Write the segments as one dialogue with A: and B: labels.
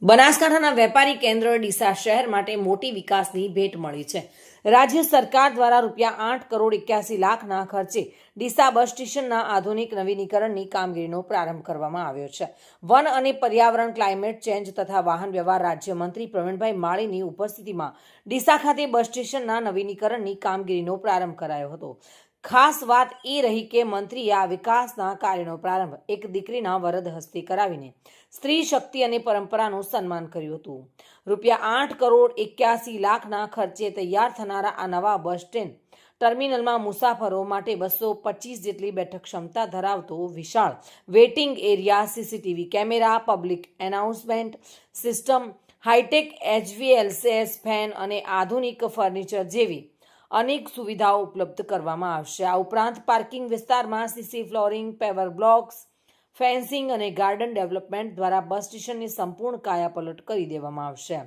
A: બનાસકાંઠાના વેપારી કેન્દ્ર ડીસા શહેર માટે મોટી વિકાસની ભેટ મળી છે। રાજ્ય સરકાર દ્વારા ₹8,81,00,000ના ખર્ચે ડીસા બસ સ્ટેશનના આધુનિક નવીનીકરણની કામગીરીનો પ્રારંભ કરવામાં આવ્યો છે। વન અને પર્યાવરણ, ક્લાઇમેટ ચેન્જ તથા વાહન વ્યવહાર રાજ્યમંત્રી પ્રવીણભાઈ માળીની ઉપસ્થિતિમાં ડીસા ખાતે બસ સ્ટેશનના નવીનીકરણની કામગીરીનો પ્રારંભ કરાયો હતો। ખાસ વાત એ રહી કે મંત્રીએ આ વિકાસના કાર્યનો પ્રારંભ એક દીકરીના વરદ હસ્તે કરાવીને સ્ત્રી શક્તિ અને પરંપરાનું સન્માન કર્યું હતું। ₹8,81,00,000ના ખર્ચે તૈયાર થનારા આ નવા બસ સ્ટેન્ડ ટર્મિનલમાં મુસાફરો માટે 225 જેટલી બેઠક ક્ષમતા ધરાવતો વિશાળ waiting area, CCTV camera, public announcement system, high tech HVAC fan અને આધુનિક ફર્નિચર જેવી અનેક સુવિધાઓ ઉપલબ્ધ કરવામાં આવશે। આ ઉપરાંત પાર્કિંગ વિસ્તારમાં CC flooring, paver blocks, fencing અને ગાર્ડન ડેવલપમેન્ટ દ્વારા બસ સ્ટેશનની સંપૂર્ણ કાયાપલટ કરી દેવામાં આવશે।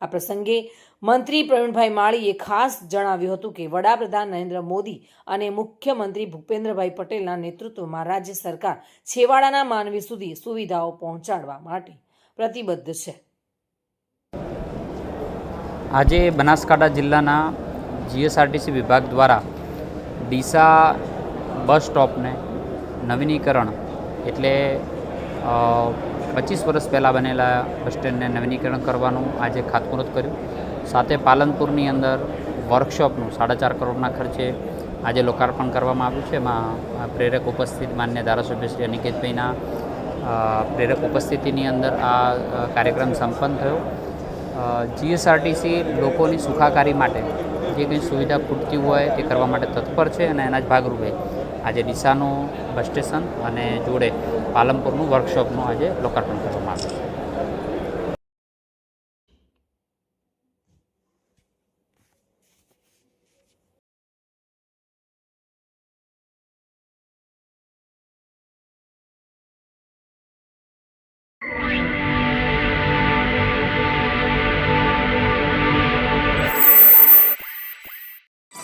A: આ પ્રસંગે મંત્રી પ્રવીણભાઈ માળીએ ખાસ જણાવ્યું હતું કે વડાપ્રધાન નરેન્દ્ર મોદી અને મુખ્યમંત્રી ભૂપેન્દ્રભાઈ પટેલના નેતૃત્વમાં રાજ્ય સરકાર છેવાડાના માનવી સુધી સુવિધાઓ પહોંચાડવા માટે પ્રતિબદ્ધ છે।
B: આજે બનાસકાંઠા જિલ્લાના જીએસઆરટીસી વિભાગ દ્વારા ડીસા બસ સ્ટોપને નવીનીકરણ એટલે 25 વર્ષ પહેલાં બનેલા બસ સ્ટેન્ડને નવીનીકરણ કરવાનું આજે ખાતમુહૂર્ત કર્યું। સાથે પાલનપુરની અંદર વર્કશોપનું 4.5 કરોડના ખર્ચે આજે લોકાર્પણ કરવામાં આવ્યું છે। એમાં પ્રેરક ઉપસ્થિત માન્ય ધારાસભ્ય શ્રી અનિકેતભાઈના પ્રેરક ઉપસ્થિતિની અંદર આ કાર્યક્રમ સંપન્ન થયો। જીએસઆરટીસી લોકોની સુખાકારી માટે જે કંઈ સુવિધા ખૂટતી હોય તે કરવા માટે તત્પર છે અને એના જ ભાગરૂપે આજે ડીસાનું બસ સ્ટેશન અને જોડે પાલનપુરનું વર્કશોપનું આજે લોકાર્પણ કરવામાં આવ્યું છે।